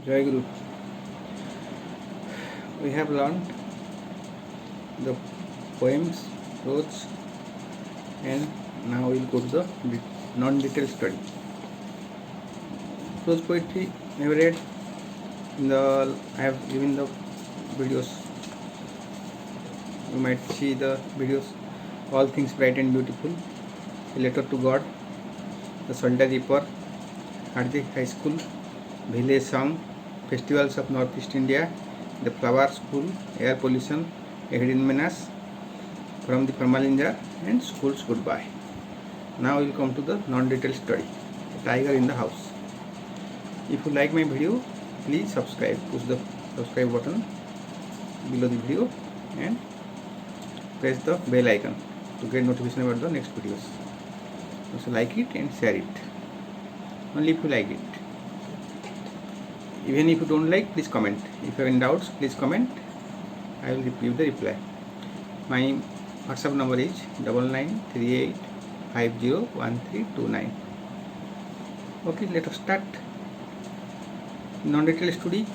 Jai Guru. We have learned the poems, prose, and now we'll go to the non-detailed study. Prose poetry I have read in the. I have given the videos. You might see the videos. All things bright and beautiful. A letter to God. The Soldier Reaper. Hardik High School. Village Song. Festivals of Northeast India. The Flower School. Air Pollution. A Hidden Menace. From the Parmalinja and School's Goodbye. Now we will come to the non-detailed study. A tiger in the house. If you like my video, please subscribe. Push the subscribe button below the video and press the bell icon to get notification about the next videos. Also like it and share it. Only if you like it. Even if you don't like, please comment. If you have any doubts, please comment. I will give the reply. My WhatsApp number is 9938501329. Okay, let us start. Non-detailed study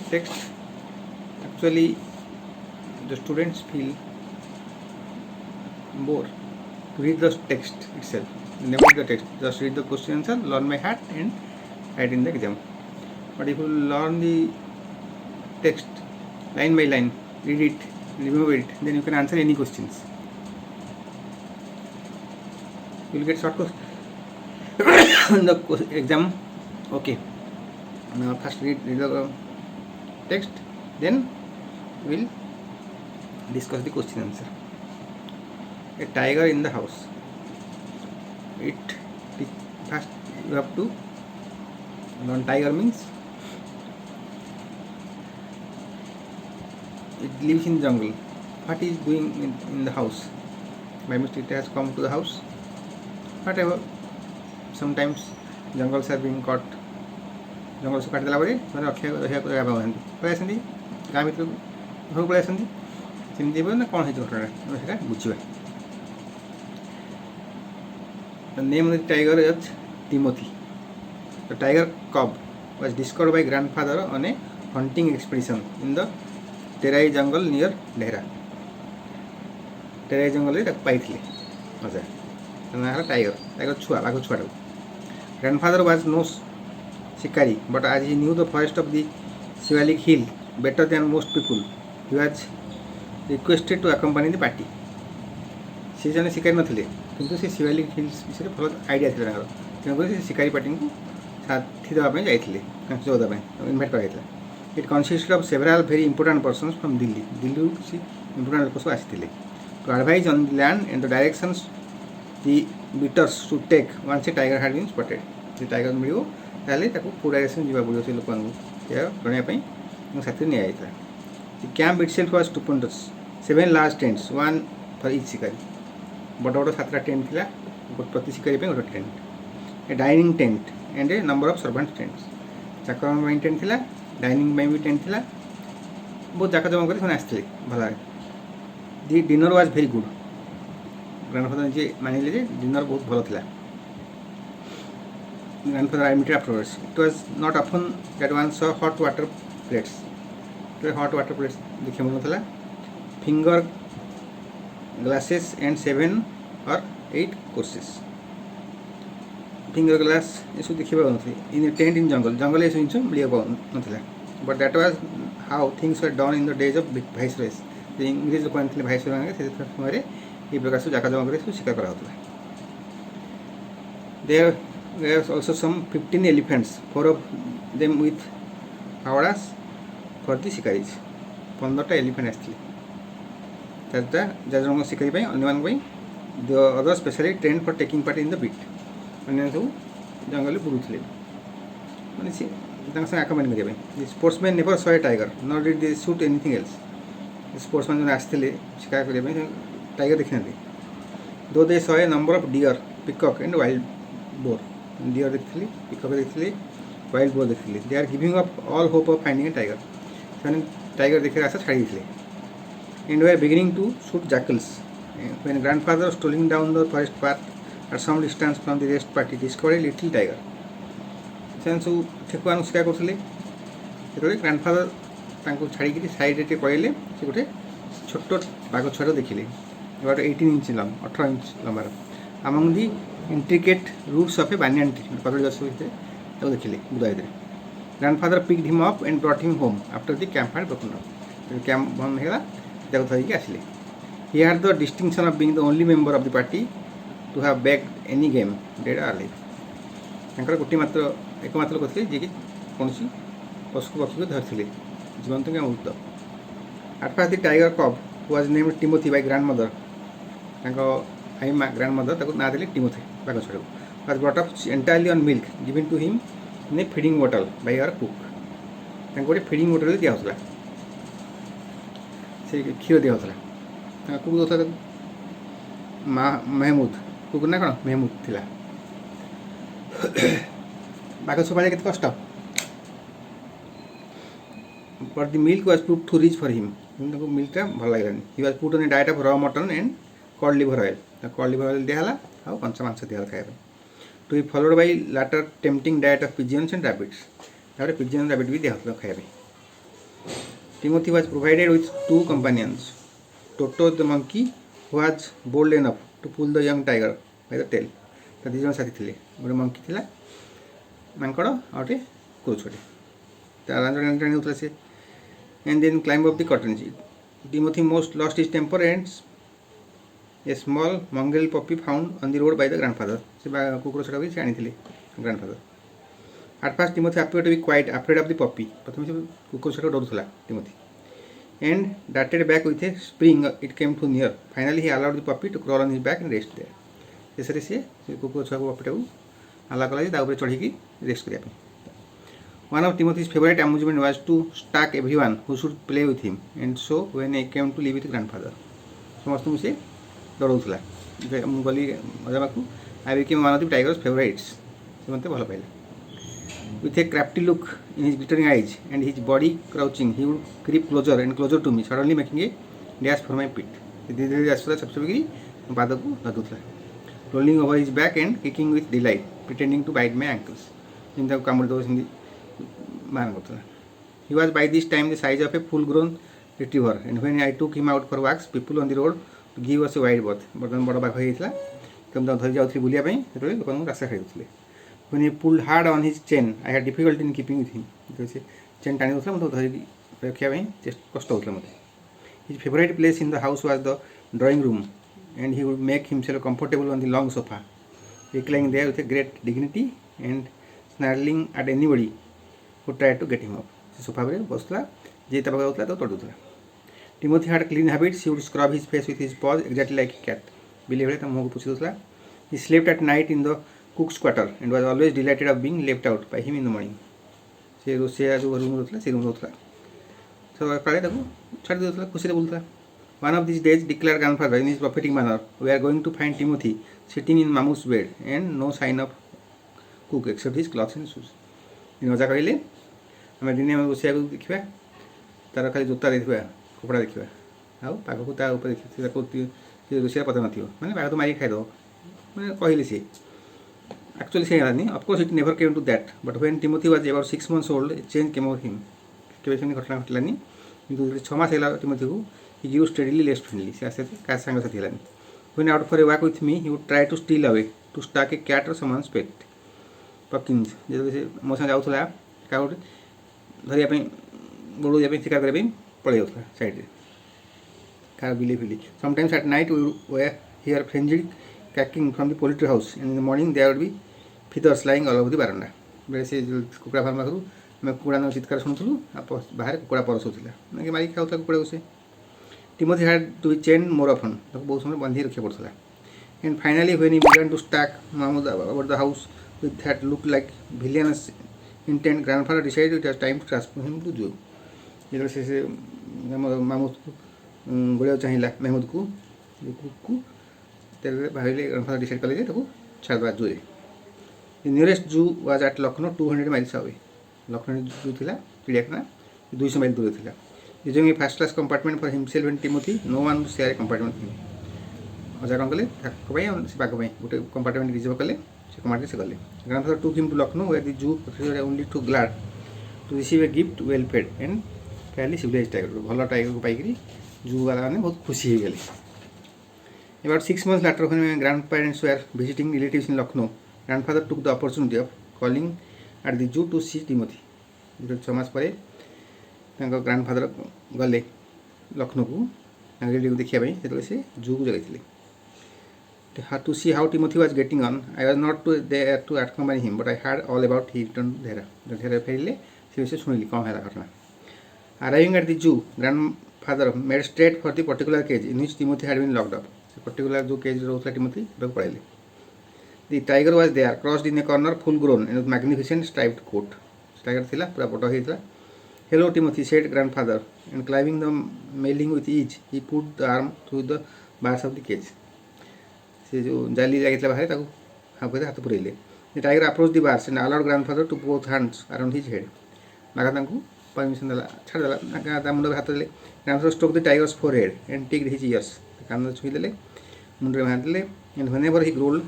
text. Actually, the students feel bored to read the text itself. Never read the text. Just read the question answer, learn by heart, and write in the exam. But if you learn the text line by line, read it, remember it, then you can answer any questions. You will get short question in the exam. Okay. Now first read the text, then we will discuss the question answer. A tiger in the house. First you have to learn tiger means it lives in jungle. What is doing in the house? By mistake it has come to the house. Whatever. Sometimes jungles are being caught. जंगल से काटिदेला मैंने रक्षा रक्षा पाऊँ पलि गाँ भर घर पलि सेमती ना कौन है घटना से बुझा name of the tiger is Timothy. The tiger cub was discovered by grandfather on a hunting expedition in the Terai jungle near Dehra. Terai jungle में पाई अच्छा टाइगर छुआ बाघ छुआ. Grandfather was no शिकारी, but as he knew the forest of the Shivalik hill better than most people, he was requested to accompany the party. से जन शिकारी नथिले किंतु से शिवालिक हिल्स विषय भल आइडिया थी तेणुक से शिकारी पार्टी को साथी देवाई जाते जो देवाई इनभाइट कराइला. It consist of several very important persons from Delhi. Delhi किसी इंपोर्टेंट लोक सब आते to advise on the land and the directions the beaters to take once a tiger had been spotted. जो टाइगर मिल ताले कौ डायरेक्शन जावाक पड़ो से लोक जनवाई साथी नहीं जाता. The camp itself was stupendous. 7 large tents, 1 for each shikari. बड़ बड़ 7टा टेंट थी प्रति शिकारी गोटे tent. A dining tent and a number of servant tents. चाकर टेंट थी, डाइनिंग भी टेंट थी. बहुत जाकजम कर आसते भल. The dinner was very good. Grandfather निजे मानिले डिनर बहुत भल था. Grandfather admitted afterwards, it was not often that one saw hot water plates. Hot water plates देखिए मिलता. Finger glasses and 7 or 8 courses. Finger glass ये सब देखिए पाऊँ in a tent in jungle. Jungle ये सब इंचो मिलिया पाऊँ नथिला. But that was how things were done in the days of viceroys. जो इंग्लिश लोक आने viceroy माने से समय ये प्रकार से जाका जमा करे शिकार करा होता है. There were also some 15 elephants, 4 of them with howdas for the shikaris. 15टा एलिफेंट आसते 4टा जजों शिकारी अन्य the other specially train for taking part in the beat. अन्य सब जंगल बुलूले मैंने संगे आकम्पानी करने. Sportsman never saw a tiger not did they shoot anything else. Sportsman जो आसते शिकार करने टाइगर देखी ना. Though they saw a number of deer, peacock and wild boar. Deer देखी, पिकॉक देखी, वाइल्ड बोर देखी. They are giving up all hope of finding a tiger. से टाइगर देखे आशा छाड़ी थे. And we are beginning to shoot jackals. When grandfather strolling down the forest path at some distance from the rest party discovered a little tiger. से सब ठेकुआ शिकार करते ସେତେବେଳେ ଗ୍ରାଣ୍ଡଫାଦର ତାଙ୍କୁ ଛାଡ଼ିକିରି ସାଇଡ଼୍ରେ ପଳେଇଲେ। ସେ ଗୋଟେ ଛୋଟ ବାଘ ଛୁଆଟାକୁ ଦେଖିଲେ, about 18 inch ଲମ୍ବ, 18 inch ଲମ୍ବାର, among the intricate roots of a banyan tree, କଦଳୀ ଗଛ ଭିତରେ ତାକୁ ଦେଖିଲେ ବୁଦା ଭିତରେ। Grandfather picked him up and brought him home after the camp had broken up। Camp ବନ୍ଦ ହେଇଗଲା, ତାକୁ ଧରିକି ଆସିଲେ। He had the distinction of being the only member of the party to have bagged any game, dead or alive। ତାଙ୍କର ଗୋଟିଏ ମାତ୍ର ଏକମାତ୍ର ଲୋକ ଥିଲେ ଯିଏକି କୌଣସି ପଶୁ ପକ୍ଷୀକୁ ଧରିଥିଲେ, ଜୀବନ୍ତ କିମ୍ବା ମୃତ। At first the tiger cub was named Timothy by grandmother, ତାଙ୍କ ଆଇ ମା ଗ୍ରାଣ୍ଡମଦର ତାକୁ ନାଁ ଦେଲେ ଟିମୋଥି ବାଘ ଛୁଆଟାକୁ। was brought up entirely on milk given to him in a feeding bottle by our cook। ତାଙ୍କୁ ଗୋଟେ ଫିଡ଼ିଂ ବୋଟଲରେ ଦିଆହେଉଥିଲା, ସେ କ୍ଷୀର ଦିଆହେଉଥିଲା। ତାଙ୍କ କୁକ୍ ଦେଉଥିଲା ତାକୁ ମେହମୁଦ, କୁକ୍ ନା କ'ଣ ମେହମୁଦ ଥିଲା। ବାଘ ଛୁଆ କେତେ କଷ୍ଟ। but the milk was proved too rich for him। ତାଙ୍କୁ ମିଲ୍କଟା ଭଲ ଲାଗିଲାନି। he was put on a diet of raw mutton and cod liver oil। cod liver oil ଦିଆହେଲା ଆଉ କଞ୍ଚା ମାଂସ ଦିଆହେଲା ଖାଇବା ପାଇଁ। to be followed by later tempting diet of pigeons and rabbits। ତାପରେ pigeon rabbit ବି ଦିଆହେଉଥିଲା ଖାଇବା ପାଇଁ। Timothy was provided with 2 companions, Toto the monkey who was bold enough to pull the young tiger by the tail। ତା 2 ଜଣ ସାଥୀ ଥିଲେ, ଗୋଟେ monkey ଥିଲା ମାଙ୍କଡ଼ ଆଉ ଗୋଟେ କୁକୁର ଛୁଆଟେ, ତା ରାଞ୍ଜଣା ହେଉଥିଲା ସେ। and then climb up the curtains। Timothy most lost his temper and a small mongrel puppy found on the road by the grandfather। ସେ କୁକୁର ଛୁଆଟାକୁ ସେ ଆଣିଥିଲେ grandfather। at first Timothy appeared to be quite afraid of the puppy। ପ୍ରଥମେ ସେ କୁକୁର ଛୁଆଟାକୁ ଡରୁଥିଲା Timothy। and darted back with a spring it came too near। finally he allowed the puppy to crawl on his back and rest there। ଶେଷରେ ସେ କୁକୁର ଛୁଆକୁ ପପିଟାକୁ ଆଲା କଲା ଯେ ତା ଉପରେ ଚଢ଼ିକି ରେଷ୍ଟ କରିବା ପାଇଁ। one of Timothy's favorite amusement was to stalk everyone who should play with him and so when he came to live with grandfather। ସମସ୍ତଙ୍କୁ ସେ ଡରଉଥିଲା। ମୁଁ ଗଲି ଅଜାମାକୁ, I became one of the tiger's favorites। ସେ ମୋତେ ଭଲ ପାଇଲା। with a crafty look in his glittering eyes and his body crouching he would creep closer and closer to me suddenly making a dash for my pit। ଧୀରେ ଧୀରେ ଆସୁଥିଲା ଛପ ଛପିକି ମୋ ପାଦକୁ ଧରୁଥିଲା। rolling over his back and kicking with delight pretending to bite my ankles। ଯେମିତି ତାକୁ କାମୁଡ଼ି ଦେବ ସେମିତି ମାନ କରୁଥିଲା। he was by this time the size of a full grown retriever and when I took him out for walks people on the road to give us a wide berth। ବର୍ତ୍ତମାନ ବଡ଼ ବାଘ ହେଇଯାଇଥିଲା, ତ ମୁଁ ତାକୁ ଧରି ଯାଉଥିଲି ବୁଲିବା ପାଇଁ, ସେତେବେଳେ ଲୋକମାନଙ୍କୁ ରାସ୍ତା ଖାଇଦେଉଥିଲେ। when he pulled hard on his chain I had difficulty in keeping with him। ଯେତେବେଳେ ସେ ଚେନ୍ ଟାଣି ଦେଉଥିଲା ମୁଁ ତାକୁ ଧରିକି ରଖିବା ପାଇଁ କଷ୍ଟ ହେଉଥିଲା ମୋତେ। his favourite place in the house was the drawing room and he would make himself comfortable on the long sofa reclining there with a great dignity and snarling at anybody who tried to get him up। ସେ sofa ଉପରେ ବସୁଥିଲା, ଯିଏ ତା ପାଖକୁ ଯାଉଥିଲା ତାକୁ ତଡ଼ୁଥିଲା। Timothy had clean habits। he would scrub his face with his paws exactly like a cat। ବିଲେଇ ଭଳିଆ ତା ମୁହଁକୁ ପୋଛି ଦେଉଥିଲା। he slept at night in the cook's quarter and was always delighted of being left out by him in the morning। ସେ ରୋଷେଇଆ ଯେଉଁ room ରହୁଥିଲା ସେ ରୁମ୍ ରହୁଥିଲା, ସକାଳେ ତାକୁ ଛାଡ଼ି ଦେଉଥିଲା, ଖୁସିରେ ବୁଲୁଥିଲା। one of these days declared grandfather in his prophetic manner we are going to find Timothy sitting in Mamu's bed and no sign of cook except his clothes and shoes। ଅଜା କହିଲେ ଆମେ ଦିନେ ଆମେ ରୋଷେଇଆକୁ ଦେଖିବା, ତା'ର ଖାଲି ଜୋତା ଦେଖିବା, କପଡ଼ା ଦେଖିବା, ଆଉ ପାଖକୁ ତା ଉପରେ ଦେଖିବା, ତାକୁ ସେ ରୋଷେଇଆ ପତା ନଥିବ, ମାନେ ପାଖ ତ ମାରିକି ଖାଇଦେବ, ମାନେ କହିଲେ ସିଏ। ଆକ୍ଚୁଆଲି ସେ ହେଲାନି, of course it never came to that but when Timothy was about 6 months old a change came over him। କେବେ ସେମିତି ଘଟଣା ଘଟିଲାନି, କିନ୍ତୁ 6 ମାସ ହେଲା ଟିମୋଥିକୁ he grew steadily less friendly। ସେ ଆସ୍ତେ ଆସ୍ତେ କାହା ସାଙ୍ଗସାଥି ହେଲାନି। when out for a walk with me he would try to steal away to stalk a cat or someone's pet Pumpkins। ଯେତେବେଳେ ସେ ମୋ ସାଙ୍ଗେ ଯାଉଥିଲା କାହା ଗୋଟେ ଧରିବା ପାଇଁ ଗୋଡ଼ ଦେବା ପାଇଁ ଶିକାର କରିବା ପାଇଁ ପଳେଇ ଯାଉଥିଲା ସାଇଡ଼୍ରେ, କାହା ବିଲେଇ ଫିଲି। sometimes at night we were here frenzied cracking from the poultry house and in the morning there would be feathers lying all over the veranda। ବେଳେ ସେ କୁକୁଡ଼ା ଫାର୍ମ ପାଖରୁ ଆମେ କୁକୁଡ଼ା ଚିତ୍କାର ଶୁଣୁଥିଲୁ, ଆଉ ବାହାରେ କୁକୁଡ଼ା ପରସୁଥିଲା, ମାନେ ମାରିକି ଖାଉଥିଲା କୁକୁଡ଼ାକୁ ସେ। Timothy had to be chained more often। ତାକୁ ବହୁତ ସମୟ ବାନ୍ଧି ରଖିବାକୁ ପଡ଼ୁଥିଲା। and finally when he began to stalk Mahmud about the house with that looked like villainous intent grandfather decided it was time to transfer him to zoo। ଯେତେବେଳେ ସେ ମାମୁଦକୁ ଗୋଳିବାକୁ ଚାହିଁଲା ମେହମୁଦକୁ କୁକୁକୁ, ତେବେ ଭାବିଲେ ଗ୍ରାଣ୍ଡଫାଦର ଡିସାଇଡ଼ କଲେ ଯେ ତାକୁ ଛାଡ଼ିଦେବା ଜୁରେ। the nearest zoo was at Lucknow 200 miles away। Lucknow ଜୁ ଥିଲା ଚିଡ଼ିଆଖାନା 200 ମାଇଲ ଦୂରରେ ଥିଲା। using a first class compartment for himself and Timothy no one would share a compartment with him। ଅଜା କ'ଣ କଲେ, ତାଙ୍କ ପାଇଁ ଆଉ ସେ ପାଖ ପାଇଁ ଗୋଟେ କମ୍ପାର୍ଟମେଣ୍ଟ ରିଜର୍ଭ କଲେ, ସେ କମ୍ପାର୍ଟମେଣ୍ଟ ସେ ଗଲେ। grandfather took him to Lucknow where the zoo authorities were only too glad to receive a gift well fed and fairly civilized tiger. भल टाइगर को पाइकरी जू वाला मैंने बहुत खुशी हो गए. About 6 months later, when my grandparents were visiting relatives in Lucknow, grandfather took the opportunity of calling at the zoo to see Timothy. 6 मास पर ग्रांडफादर गले लखनऊ को रिलेटिव देखा से जू को जगह to see how Timothy was getting on. I was not there to accompany him, but I heard all about he returned to Dhera. Dhera फेरिले से विषय सुनिली कौन है घटना. Arriving at the zoo, grandfather made straight for the particular cage in which Timothy had been locked up. Particular जो cage रोला Timothy पड़े. The tiger was there, crossed in a corner, full grown, and with magnificent striped coat. Tiger थिला पूरा बड़ा होइतला. Hello Timothy, said grandfather, and climbing the mailing with ease, he put the arm through the bars of the cage. से जो जाली लागितला बाहर ताकू हाथ पुरेले. The tiger approached the bars and allowed grandfather to put both hands around his head. नागा तांकू permission देला छाड़ देला नागा ता मुंड हाथ देले. Grandfather stroked the tiger's forehead and ticked his ears. कान छुई देले मुंडे बांध देले. And whenever he growled,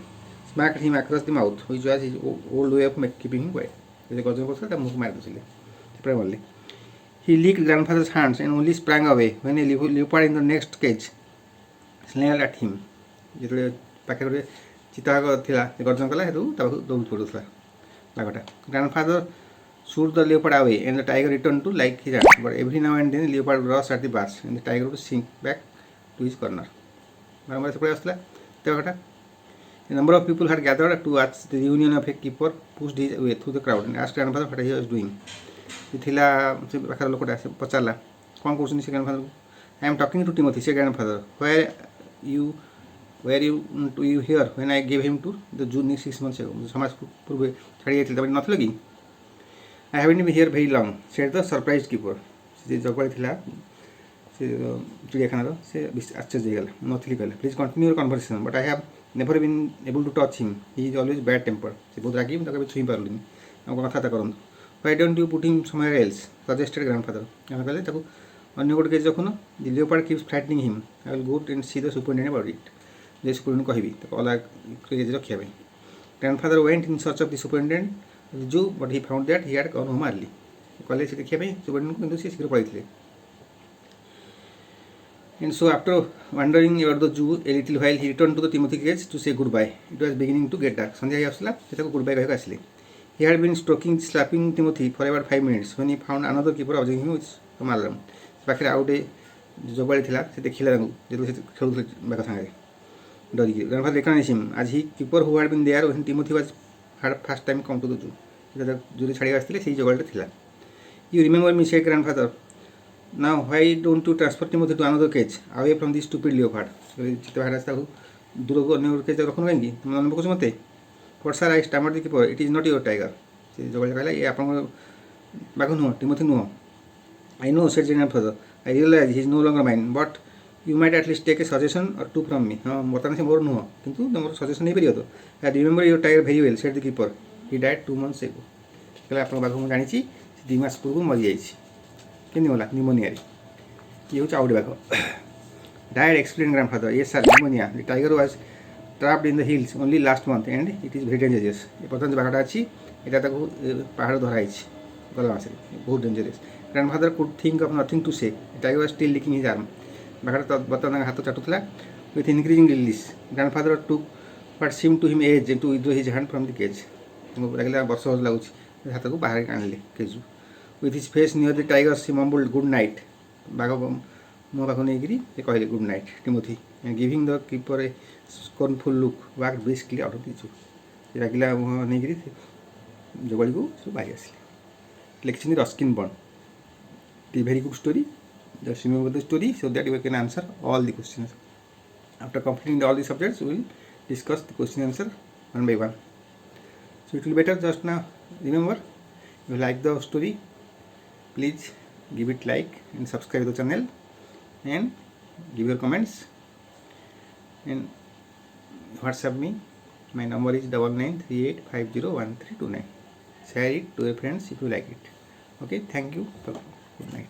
smacked him across the mouth, which was his old way of keeping him quiet. जैसे गर्जन करता था मुंह मार देले. प्रेम वाले. He licked grandfather's hands and only sprang away when a leopard in the next cage snarled at him. जितने पाखे गोटे चिताग थिला गर्जन कला हेतु दौड़ पड़ूला बाघटा. Grandfather shoot the leopard away and the tiger returned to like his hand, but every now and then leopard rushed at the bars and the tiger would sink back to his corner. बारंबार से पड़े आसला तेवटा. A number of people had gathered to watch the reunion of a keeper pushed his way through the crowd and asked grandfather what he was doing. थिला से पाखर लोकटा से पचारला कौन करछन से grandfather को. I am talking to Timothy, said grandfather. Where you here when I gave him to the zoo 6 months ago. समाज पूर्व छाड़ी जाइथिल तबे नथलो कि. I haven't been here very long, said the surprised keeper. से जगवाई थिला से चिड़ियाखाना से आश्चर्य हो गला नथली कहले. Please continue your conversation, but I have never been able to touch him. He is always bad tempered. से बहुत रागी मैं कभी छुई पारलिनी. हमको कथा करन. Why don't you put him somewhere else? Suggested grandfather. I'm कहले ताको अन्य गोटे cage रखुन. The leopard keeps frightening him. I will go and see the superintendent about it. J superintendent कहबी ताको अलग केज रखिया भाई. Grandfather went in search of the superintendent of the zoo, but he found that he had gone home early. कहले से देखिया भाई superintendent को किंतु से शीघ्र पळैथिले. And so after wandering about the zoo a little while, he returned to the Timothy cage to say goodbye. It was beginning to get dark. संध्या ही आसला से ताको goodbye कहके आसले. He had been slapping Timothy for about 5 minutes when he found another keeper observing him with some alarm. पाखे आउ गोटे जगवाड़ी थिला से देखिला जेतो से खेलुथले बाका संगे डरी के. Grandfather recognized him as he keeper who had been there when Timothy had first time come to the zoo. जेतो जूरी छाड़ी आस्थिले सेही जगवाड़ी थिला. You remember me, said grandfather. Now why don't you transfer Timothy to another cage away from this stupid leopard? चित्त भाड़ा ताकू दूर को अन्य केज रखन काई तुम मन पकोस मते. But sir, I stammered the keeper, it is not your tiger. से जगवाड़ी कहला ये आपन बाघ नुह टिमोथी नुह. I know, said grandfather. I realize he is no longer mine, but you might at least take a suggestion or two from me. हाँ बर्तमान से मोर नुह किंतु तुम सजेशन नहीं परियो तो. I remember your tiger very well, said the keeper. He died 2 months ago. कहला आपन बाघ मु जानि छि 2 मास पूर्व मरि जाई छि. केनि होला निमोनिया रे. ये हो चाउडी बाघ. Died, explained grandfather. Yes sir, pneumonia. The tiger was trapped in the hills only last month and it is very dangerous. ये प्रथम जो बाघटा अछि एटा ताको पहाड़ धराई छि गला मासे बहुत dangerous. Grandfather could think of nothing to say. The tiger was still licking his arm. बाघटा बर्तमान हाथ चाटुथला with increasing release. Grandfather took what seemed to him age to withdraw his hand from the cage. लागला वर्ष हो लागुछि हाथ को बाहर आनले केजु. With his face near the tiger, he mumbled good night. बाघ मो पाखु नै गिरी से कहले good night Timothy, and giving the keeper a scornful look, walked briskly out of the zoo. रागिला मो नै गिरी जगवाड़ी को सब बाहर आसले. Lecture Ruskin Bond. It is a very good story. Just remember the story so that you can answer all the questions. After completing all the subjects, we will discuss the question answer one by one. So it will be better just now. Remember, if you like the story, please give it like and subscribe to the channel and give your comments and WhatsApp me. My number is 9938501329. Share it to your friends if you like it. Okay, thank you. Good night.